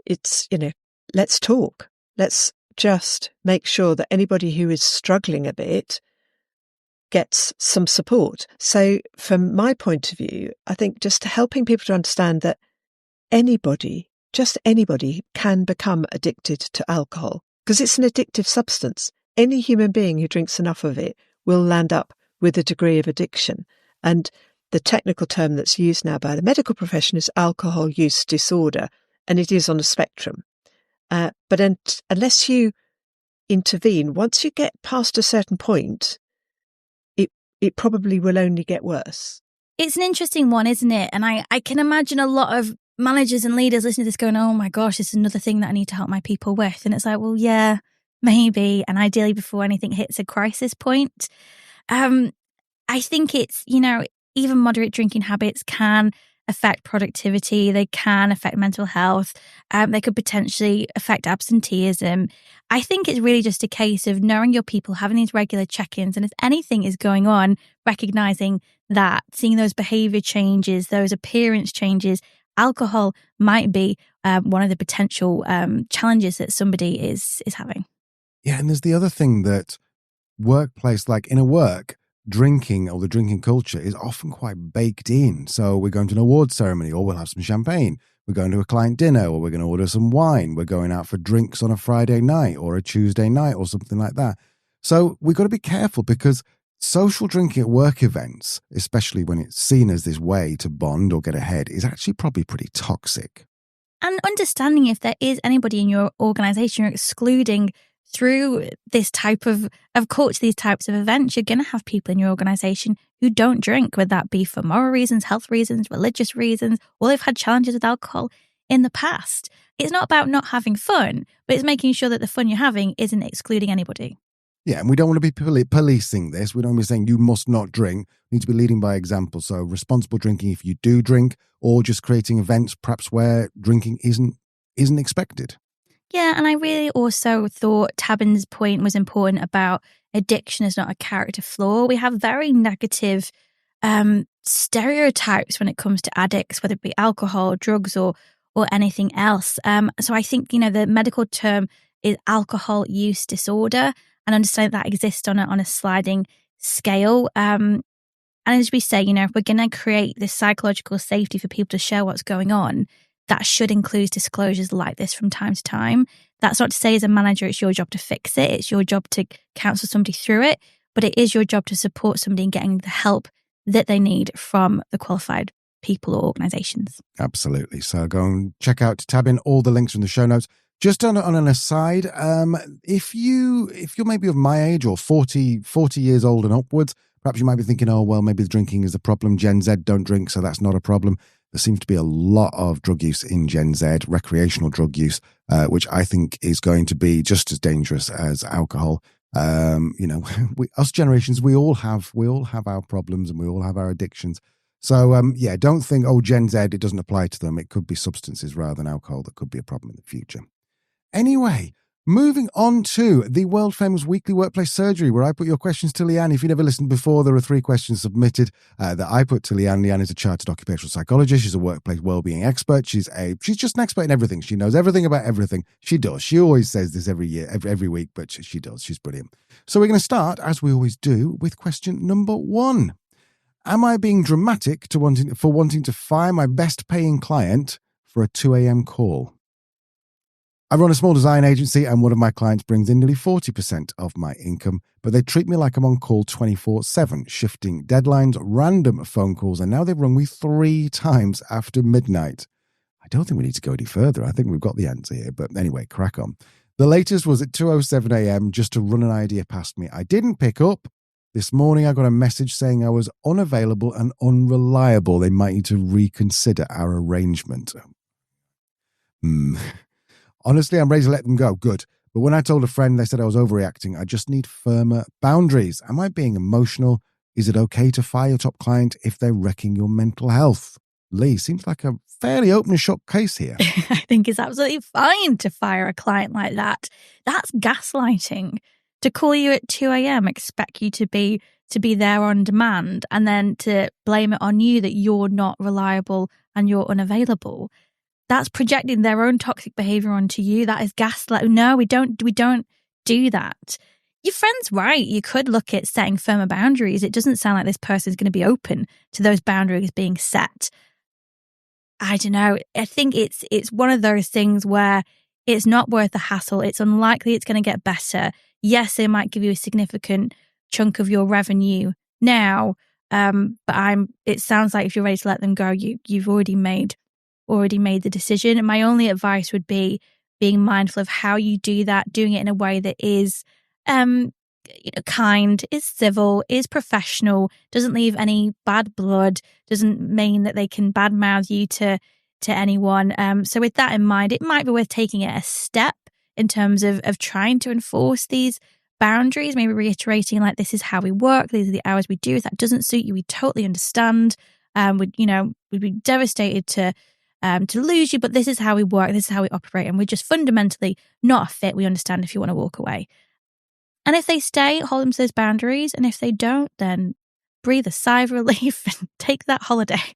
It's, let's talk. Let's just make sure that anybody who is struggling a bit gets some support. So from my point of view, I think just helping people to understand that anybody, just anybody, can become addicted to alcohol, because it's an addictive substance. Any human being who drinks enough of it will land up with a degree of addiction. And the technical term that's used now by the medical profession is alcohol use disorder, and it is on a spectrum. But unless you intervene, once you get past a certain point, it probably will only get worse. It's an interesting one, isn't it? And I can imagine a lot of managers and leaders listening to this going, oh my gosh, this is another thing that I need to help my people with. And it's like, well, yeah, maybe. And ideally before anything hits a crisis point. I think it's, even moderate drinking habits can affect productivity. They can affect mental health. They could potentially affect absenteeism. I think it's really just a case of knowing your people, having these regular check-ins. And if anything is going on, recognizing that, seeing those behavior changes, those appearance changes, alcohol might be one of the potential challenges that somebody is having. Yeah, and there's the other thing that workplace, like in a work, drinking or the drinking culture is often quite baked in. So we're going to an awards ceremony, or we'll have some champagne. We're going to a client dinner, or we're going to order some wine. We're going out for drinks on a Friday night or a Tuesday night or something like that. So we've got to be careful, because social drinking at work events, especially when it's seen as this way to bond or get ahead, is actually probably pretty toxic. And understanding if there is anybody in your organisation you're excluding through this type of culture, these types of events, you're going to have people in your organisation who don't drink, whether that be for moral reasons, health reasons, religious reasons, or they've had challenges with alcohol in the past. It's not about not having fun, but it's making sure that the fun you're having isn't excluding anybody. Yeah, and we don't want to be policing this. We don't want to be saying you must not drink. We need to be leading by example. So responsible drinking if you do drink, or just creating events perhaps where drinking isn't expected. Yeah, and I really also thought Tabin's point was important about addiction is not a character flaw. We have very negative stereotypes when it comes to addicts, whether it be alcohol, drugs, or anything else. So I think, the medical term is alcohol use disorder, and understand that exists on a sliding scale. And as we say, if we're going to create this psychological safety for people to share what's going on, that should include disclosures like this from time to time. That's not to say as a manager, it's your job to fix it. It's your job to counsel somebody through it, but it is your job to support somebody in getting the help that they need from the qualified people or organisations. Absolutely. So go and check out Tabin. All the links are in the show notes. Just on an aside, if you're maybe of my age or 40 years old and upwards, perhaps you might be thinking, oh, well, maybe the drinking is the problem. Gen Z don't drink, so that's not a problem. There seems to be a lot of drug use in Gen Z, recreational drug use, which I think is going to be just as dangerous as alcohol. Us generations, we all have our problems and we all have our addictions. So, don't think, Gen Z, it doesn't apply to them. It could be substances rather than alcohol that could be a problem in the future. Anyway, moving on to the world-famous weekly workplace surgery, where I put your questions to Leanne. If you never listened before, there are 3 questions submitted that I put to Leanne. Leanne is a chartered occupational psychologist. She's a workplace wellbeing expert. She's just an expert in everything. She knows everything about everything. She does. She always says this every week, but she does. She's brilliant. So we're going to start, as we always do, with question number 1. Am I being dramatic for wanting to fire my best paying client for a 2 a.m. call? I run a small design agency and one of my clients brings in nearly 40% of my income, but they treat me like I'm on call 24/7, shifting deadlines, random phone calls, and now they've rung me 3 times after midnight. I don't think we need to go any further. I think we've got the answer here, but anyway, crack on. The latest was at 2:07 a.m. just to run an idea past me. I didn't pick up. This morning I got a message saying I was unavailable and unreliable. They might need to reconsider our arrangement. Honestly, I'm ready to let them go. Good. But when I told a friend, they said I was overreacting. I just need firmer boundaries. Am I being emotional? Is it okay to fire your top client if they're wrecking your mental health? Lee, seems like a fairly open and shut case here. I think it's absolutely fine to fire a client like that. That's gaslighting. To call you at 2 a.m., expect you to be there on demand, and then to blame it on you that you're not reliable and you're unavailable. That's projecting their own toxic behavior onto you. That is gaslight. No, we don't do that. Your friend's right. You could look at setting firmer boundaries. It doesn't sound like this person's going to be open to those boundaries being set. I don't know. I think it's one of those things where it's not worth the hassle. It's unlikely it's going to get better. Yes, they might give you a significant chunk of your revenue now, but it sounds like if you're ready to let them go, you've already made the decision. And my only advice would be being mindful of how you do that, doing it in a way that is kind, is civil, is professional, doesn't leave any bad blood, doesn't mean that they can badmouth you to anyone. So with that in mind, it might be worth taking it a step in terms of trying to enforce these boundaries, maybe reiterating like, this is how we work, these are the hours we do. If that doesn't suit you, we totally understand. We'd be devastated to lose you, but this is how we work, this is how we operate, and we're just fundamentally not a fit. We understand if you want to walk away. And if they stay, hold them to those boundaries, and if they don't, then breathe a sigh of relief and take that holiday.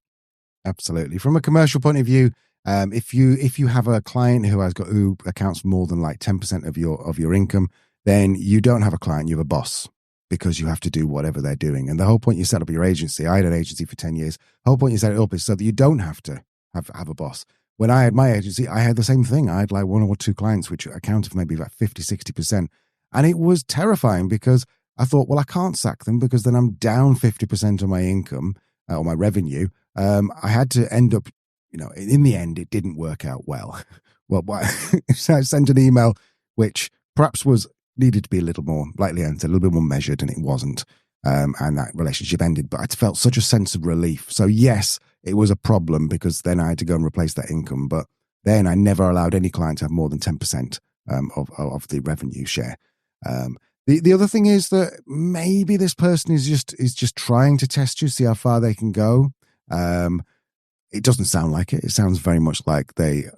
Absolutely. From a commercial point of view, if you have a client who accounts for more than like 10% of your income, then you don't have a client, you have a boss, because you have to do whatever they're doing. And the whole point you set up your agency, I had an agency for 10 years. The whole point you set it up is so that you don't have to have a boss. When I had my agency, I had the same thing. I had like 1 or 2 clients, which accounted for maybe about 50, 60%. And it was terrifying because I thought, well, I can't sack them because then I'm down 50% of my income or my revenue. I had to end up, in the end, it didn't work out well. Well, so I sent an email, which perhaps needed to be a little more, like Leanne said, a little bit more measured, and it wasn't. And that relationship ended. But I felt such a sense of relief. So yes, it was a problem because then I had to go and replace that income. But then I never allowed any client to have more than 10% of the revenue share. The other thing is that maybe this person is just trying to test you, see how far they can go. It doesn't sound like it. It sounds very much like they've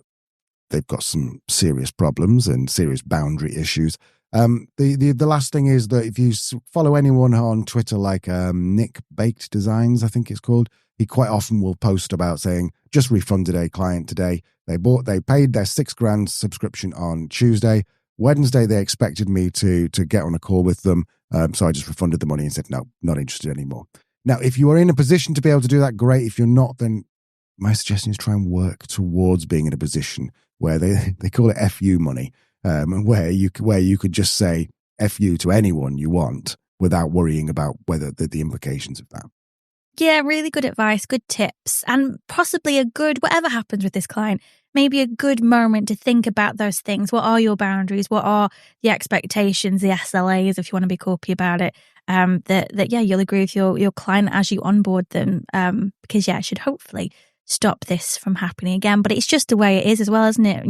got some serious problems and serious boundary issues. The last thing is that if you follow anyone on Twitter like Nick Baked Designs, I think it's called, he quite often will post about saying, just refunded a client today. They paid their $6,000 subscription on Tuesday. Wednesday, they expected me to get on a call with them. So I just refunded the money and said, no, not interested anymore. Now, if you are in a position to be able to do that, great. If you're not, then my suggestion is try and work towards being in a position where they call it FU money, and where you could just say FU to anyone you want without worrying about whether the implications of that. Yeah, really good advice, good tips, and possibly a good, whatever happens with this client, maybe a good moment to think about those things. What are your boundaries? What are the expectations, the SLAs, if you want to be corpy about it, that you'll agree with your client as you onboard them, because it should hopefully stop this from happening again. But it's just the way it is as well, isn't it?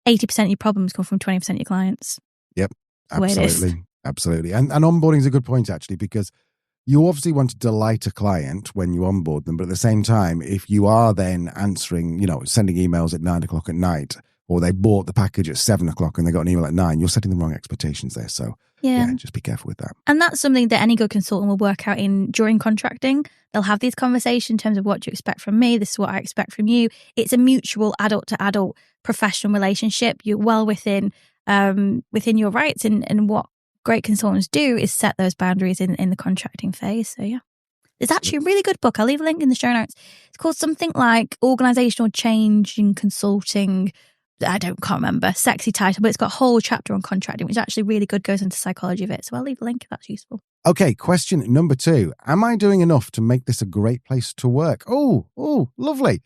80% of your problems come from 20% of your clients. Yep, absolutely. And onboarding is a good point, actually, because you obviously want to delight a client when you onboard them, but at the same time, if you are then answering, sending emails at 9 o'clock at night, or they bought the package at 7 o'clock and they got an email at 9, you're setting the wrong expectations there. So yeah, just be careful with that. And that's something that any good consultant will work out during contracting. They'll have these conversations in terms of what do you expect from me? This is what I expect from you. It's a mutual adult to adult professional relationship. You're well within your rights, and what great consultants do is set those boundaries in the contracting phase. So yeah. There's actually a really good book. I'll leave a link in the show notes. It's called something like Organizational Change in Consulting. Can't remember. Sexy title, but it's got a whole chapter on contracting, which is actually really good, goes into psychology of it. So I'll leave a link if that's useful. Okay, question number 2. Am I doing enough to make this a great place to work? Oh, lovely.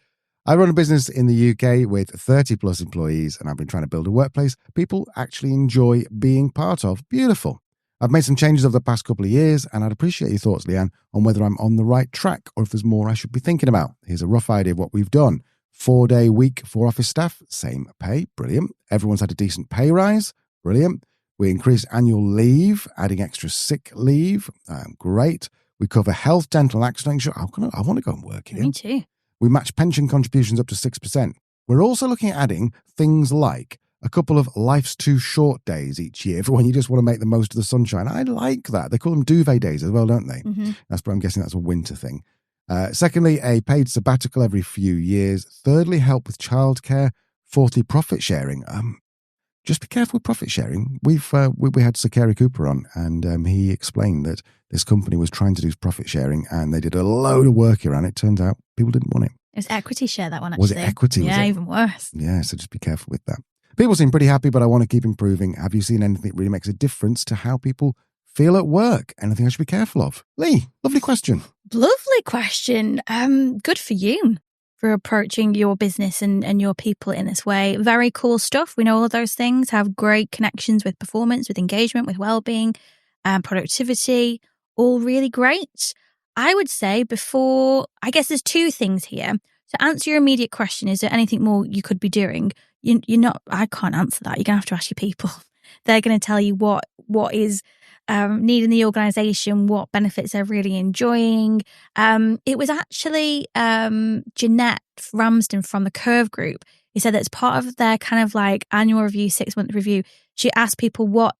I run a business in the UK with 30 plus employees, and I've been trying to build a workplace people actually enjoy being part of. Beautiful. I've made some changes over the past couple of years, and I'd appreciate your thoughts, Leanne, on whether I'm on the right track or if there's more I should be thinking about. Here's a rough idea of what we've done. 4-day week for office staff, same pay, brilliant. Everyone's had a decent pay rise, brilliant. We increased annual leave, adding extra sick leave, great. We cover health, dental, accident insurance. I want to go and work here. Me too. We match pension contributions up to 6%. We're also looking at adding things like a couple of life's too short days each year for when you just want to make the most of the sunshine. I like that. They call them duvet days as well, don't they? Mm-hmm. I'm guessing that's a winter thing. Secondly, a paid sabbatical every few years. Thirdly, help with childcare. Fourthly, profit sharing. Just be careful with profit sharing. We had Sakari Cooper on, and he explained that this company was trying to do profit sharing, and they did a load of work around it. Turns out people didn't want it. It was equity share, that one, actually. Was it equity? Yeah, even worse. Yeah, so just be careful with that. People seem pretty happy, but I want to keep improving. Have you seen anything that really makes a difference to how people feel at work? Anything I should be careful of? Lee, lovely question. Lovely question. Good for you for approaching your business and your people in this way. Very cool stuff. We know all of those things have great connections with performance, with engagement, with well-being, productivity, all really great. I would say I guess there's 2 things here. To answer your immediate question, is there anything more you could be doing? I can't answer that. You're going to have to ask your people. They're going to tell you what is needing the organisation, what benefits they're really enjoying. It was actually Jeanette Ramsden from the Curve Group. He said that as part of their kind of like annual review, 6-month review, she asked people what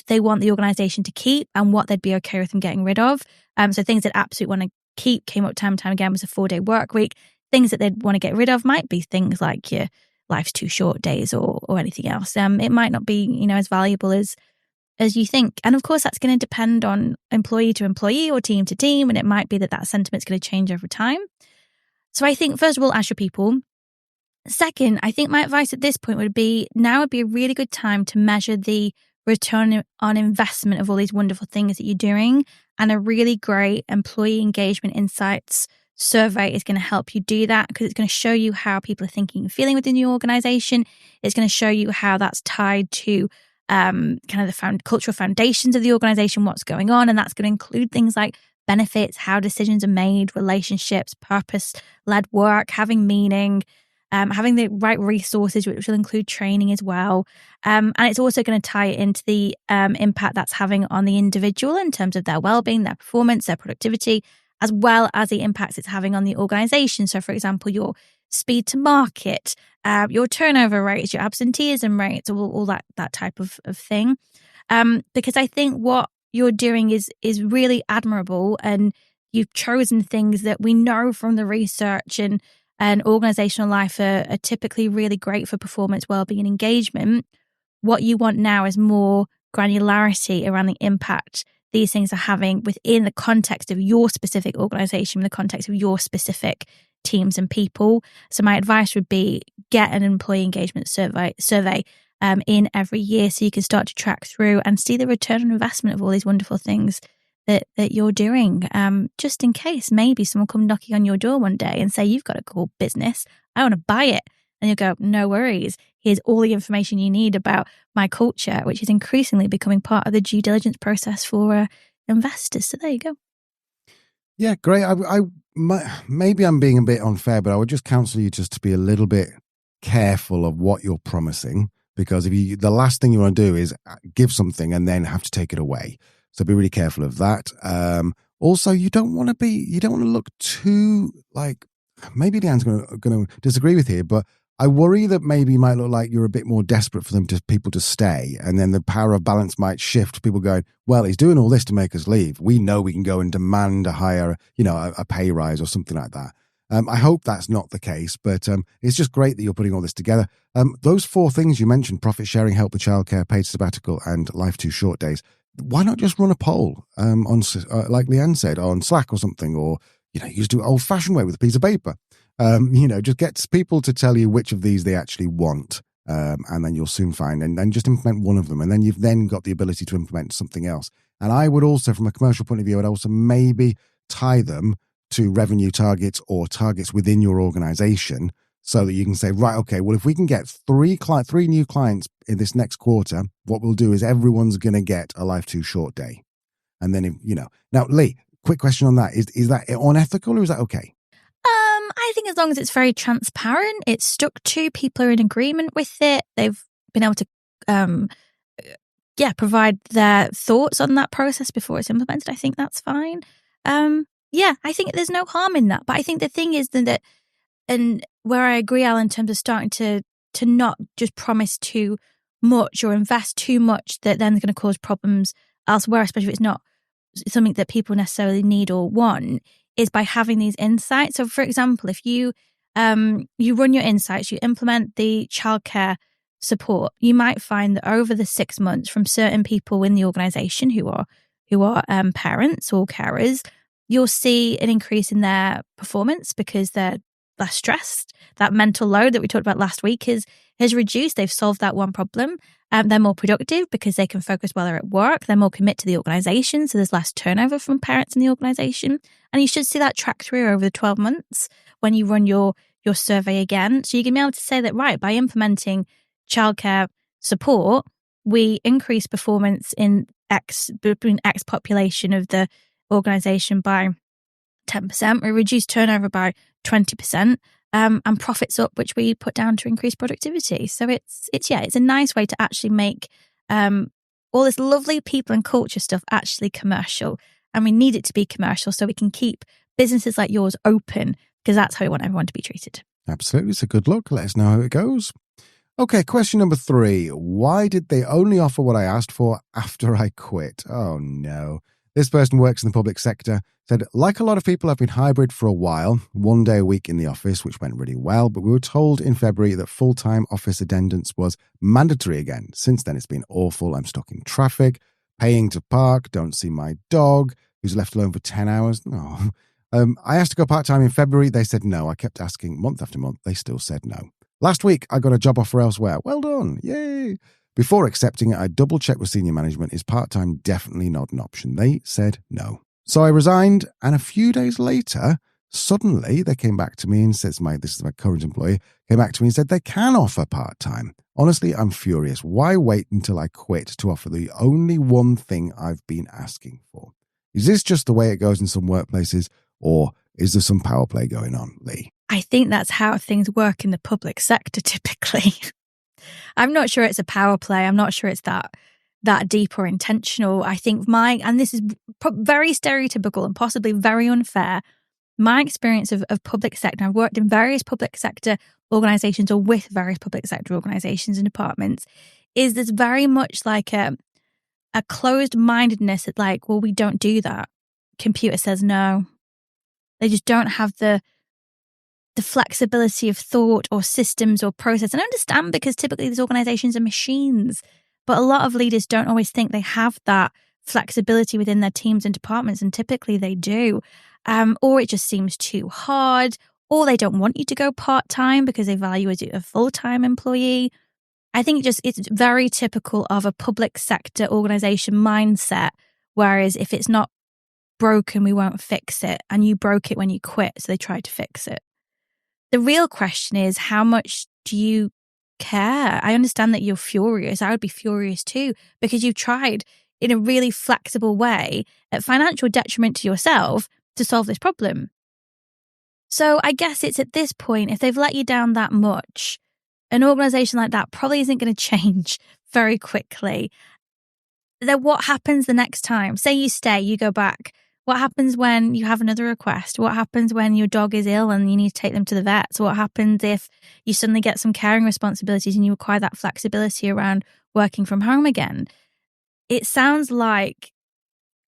they want the organisation to keep and what they'd be okay with them getting rid of. So things they'd absolutely want to keep came up time and time again was a 4-day work week. Things that they'd want to get rid of might be things like your life's too short days or anything else. It might not be, as valuable as you think. And of course, that's going to depend on employee to employee or team to team. And it might be that sentiment's going to change over time. So I think, first of all, ask your people. Second, I think my advice at this point would be now would be a really good time to measure the return on investment of all these wonderful things that you're doing. And a really great employee engagement insights survey is going to help you do that, because it's going to show you how people are thinking and feeling within your organization. It's going to show you how that's tied to kind of the cultural foundations of the organization, what's going on. And that's going to include things like benefits, how decisions are made, relationships, purpose-led work, having meaning, having the right resources, which will include training as well. And it's also going to tie it into the impact that's having on the individual in terms of their well-being, their performance, their productivity, as well as the impacts it's having on the organization. So, for example, your speed to market, your turnover rates, your absenteeism rates, all that type of thing. Because I think what you're doing is really admirable, and you've chosen things that we know from the research and organizational life are typically really great for performance, well-being, and engagement. What you want now is more granularity around the impact these things are having within the context of your specific organization, in the context of your specific teams and people. So my advice would be get an employee engagement survey in every year, so you can start to track through and see the return on investment of all these wonderful things that you're doing. Just in case maybe someone come knocking on your door one day and say, you've got a cool business, I want to buy it. And you'll go, no worries. Here's all the information you need about my culture, which is increasingly becoming part of the due diligence process for investors. So there you go. Yeah, great. Maybe I'm being a bit unfair, but I would just counsel you just to be a little bit careful of what you're promising, because the last thing you want to do is give something and then have to take it away. So be really careful of that. Also, you don't want to look too like, maybe Leanne's going to disagree with here, but I worry that maybe it might look like you're a bit more desperate for people to stay, and then the power of balance might shift. People going, well, he's doing all this to make us leave. We know we can go and demand a higher, a pay rise or something like that. I hope that's not the case, but it's just great that you're putting all this together. Those 4 things you mentioned, profit sharing, help with childcare, paid sabbatical, and life too short days, why not just run a poll on, like Leanne said, on Slack or something, or, you just do it old-fashioned way with a piece of paper. Just get people to tell you which of these they actually want, and then you'll soon find, and then just implement one of them, and then you've then got the ability to implement something else. And I would also, from a commercial point of view, I'd also maybe tie them to revenue targets or targets within your organization, so that you can say, right, okay, well, if we can get three new clients in this next quarter, what we'll do is everyone's going to get a Life Too Short day. And then, now, Lee, quick question on that. Is that unethical, or is that okay? I think as long as it's very transparent, it's stuck to, people are in agreement with it, they've been able to, provide their thoughts on that process before it's implemented, I think that's fine. I think there's no harm in that. But I think the thing is that, and where I agree, Al, in terms of starting to not just promise too much or invest too much that then is going to cause problems elsewhere, especially if it's not something that people necessarily need or want, is by having these insights. So, for example, if you run your insights, you implement the childcare support, you might find that over the 6 months, from certain people in the organisation who are parents or carers, you'll see an increase in their performance because they're less stressed. That mental load that we talked about last week has reduced. They've solved that one problem. They're more productive because they can focus while they're at work. They're more committed to the organisation, so there's less turnover from parents in the organisation. And you should see that track through over the 12 months when you run your survey again. So you can be able to say that, right, by implementing childcare support, we increase performance in between X population of the organisation by 10%. We reduce turnover by 20%, and profits up, which we put down to increase productivity. So it's a nice way to actually make all this lovely people and culture stuff actually commercial. And we need it to be commercial so we can keep businesses like yours open, because that's how we want everyone to be treated. Absolutely. It's a good look. Let us know how it goes. Okay, question number 3. Why did they only offer what I asked for after I quit? Oh, no. This person works in the public sector, said, like a lot of people, I've been hybrid for a while, 1 day a week in the office, which went really well, but we were told in February that full-time office attendance was mandatory again. Since then, it's been awful. I'm stuck in traffic, paying to park, don't see my dog, who's left alone for 10 hours. No. I asked to go part-time in February. They said no. I kept asking month after month. They still said no. Last week, I got a job offer elsewhere. Well done. Yay. Before accepting it, I double-checked with senior management. Is part-time definitely not an option? They said no. So I resigned, and a few days later, suddenly they came back to me and said, this is my current employer, came back to me and said they can offer part-time. Honestly, I'm furious. Why wait until I quit to offer the only one thing I've been asking for? Is this just the way it goes in some workplaces, or is there some power play going on, Lee? I think that's how things work in the public sector typically. I'm not sure it's a power play. I'm not sure it's that deep or intentional. I think and this is very stereotypical and possibly very unfair, my experience of public sector, I've worked in various public sector organisations or with various public sector organisations and departments, is there's very much like a closed-mindedness at like, well, we don't do that. Computer says no. They just don't have the flexibility of thought or systems or process. And I understand, because typically these organizations are machines, but a lot of leaders don't always think they have that flexibility within their teams and departments, and typically they do. Or it just seems too hard, or they don't want you to go part-time because they value you as a full-time employee. I think it's very typical of a public sector organization mindset, whereas if it's not broken, we won't fix it. And you broke it when you quit, so they tried to fix it. The real question is, how much do you care? I understand that you're furious. I would be furious too, because you've tried in a really flexible way at financial detriment to yourself to solve this problem. So I guess it's at this point, if they've let you down that much, an organisation like that probably isn't going to change very quickly. Then what happens the next time? Say you stay, you go back. What happens when you have another request? What happens when your dog is ill and you need to take them to the vet? So what happens if you suddenly get some caring responsibilities and you require that flexibility around working from home again? It sounds like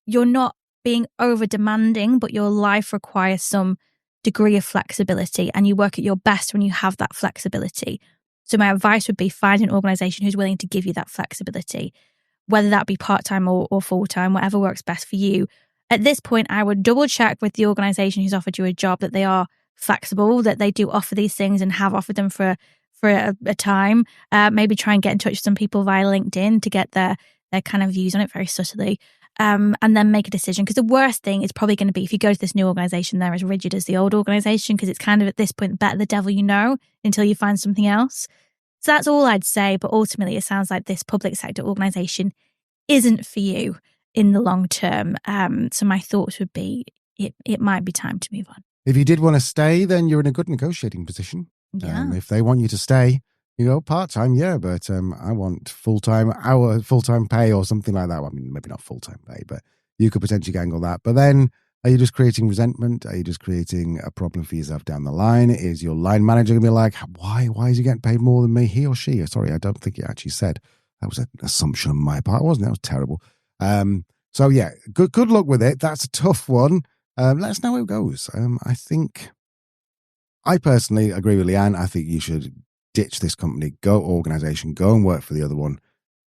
you're not being over demanding, but your life requires some degree of flexibility, and you work at your best when you have that flexibility. So my advice would be, find an organisation who's willing to give you that flexibility. whether that be part-time or full-time, whatever works best for you. At this point, I would double check with the organisation who's offered you a job that they are flexible, that they do offer these things and have offered them for a time. Maybe try and get in touch with some people via LinkedIn to get their kind of views on it very subtly. And then make a decision. Because the worst thing is probably going to be if you go to this new organisation, they're as rigid as the old organisation, because it's kind of at this point, better the devil you know until you find something else. So that's all I'd say. But ultimately, it sounds like this public sector organisation isn't for you in the long term. So my thoughts would be it might be time to move on. If you did want to stay, then you're in a good negotiating position. Yeah. If they want you to stay, part-time, yeah, but I want full-time pay or something like that. Well, I mean, maybe not full-time pay, but you could potentially angle that. But then are you just creating resentment? Are you just creating a problem for yourself down the line? Is your line manager going to be like, why is he getting paid more than me? He or she? Sorry, I don't think it actually said. That was an assumption on my part, wasn't it? That was terrible. So yeah, good luck with it. That's a tough one. Let us know how it goes. I personally agree with Leanne. I think you should ditch this company, go organisation, go and work for the other one,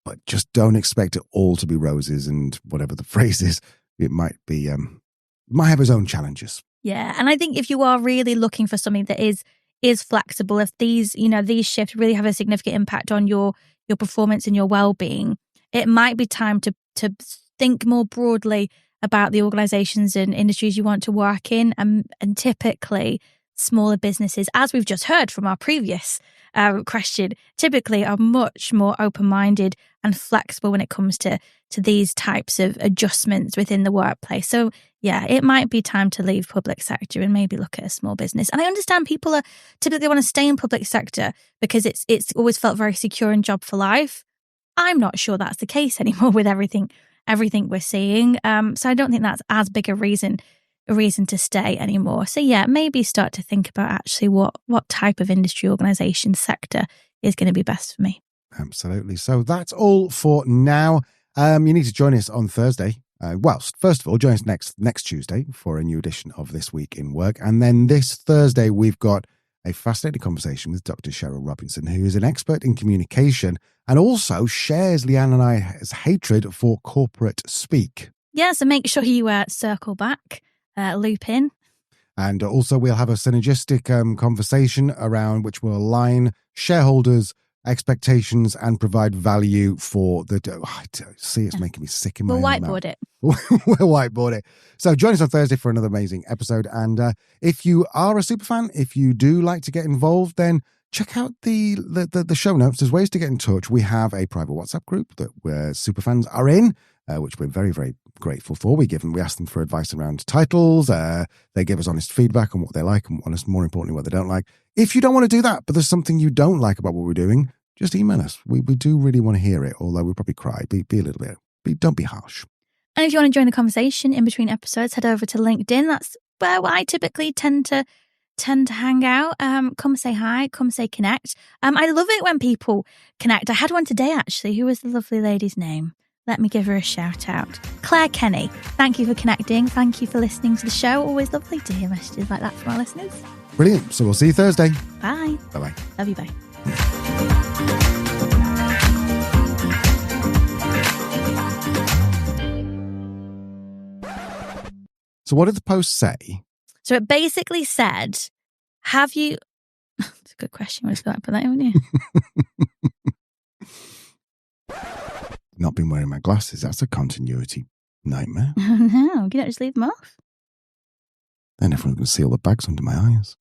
but just don't expect it all to be roses and whatever the phrase is. It might have its own challenges. Yeah, and I think if you are really looking for something that is flexible, if these shifts really have a significant impact on your performance and your well-being, it might be time to think more broadly about the organisations and industries you want to work in, and typically smaller businesses, as we've just heard from our previous question, typically are much more open-minded and flexible when it comes to these types of adjustments within the workplace. So yeah, it might be time to leave public sector and maybe look at a small business. And I understand people are typically want to stay in public sector because it's always felt very secure and job for life. I'm not sure that's the case anymore with everything we're seeing. So I don't think that's as big a reason to stay anymore. So yeah, maybe start to think about actually what type of industry, organisation, sector is going to be best for me. Absolutely. So that's all for now. You need to join us on Thursday. First of all, join us next Tuesday for a new edition of This Week in Work. And then this Thursday, we've got a fascinating conversation with Dr. Cheryl Robinson, who is an expert in communication and also shares Leanne and I's hatred for corporate speak. Yeah, so make sure you circle back. Loop in. And also we'll have a synergistic conversation around which will align shareholders' expectations and provide value for the... see, it's making me sick in my We'll own whiteboard mouth. it. We'll whiteboard it. So join us on Thursday for another amazing episode. And if you are a superfan, if you do like to get involved, then check out the show notes. There's ways to get in touch. We have a private WhatsApp group that where superfans are in, which we're very, very grateful for. We ask them for advice around titles. They give us honest feedback on what they like and more importantly, what they don't like. If you don't want to do that, but there's something you don't like about what we're doing, just email us. We do really want to hear it, although we'll probably cry. Be a little bit, don't be harsh. And if you want to join the conversation in between episodes, head over to LinkedIn. That's where I typically tend to hang out. Come say hi, come say connect. I love it when people connect. I had one today, actually. Who was the lovely lady's name? Let me give her a shout out. Claire Kenny. Thank you for connecting. Thank you for listening to the show. Always lovely to hear messages like that from our listeners. Brilliant. So we'll see you Thursday. Bye. Bye-bye. Love you, bye. So what did the post say? So it basically said, have you... That's a good question. I was going to put that in, wouldn't you? Not been wearing my glasses. That's a continuity nightmare. No, can you not just leave them off? Then everyone's going to see all the bags under my eyes.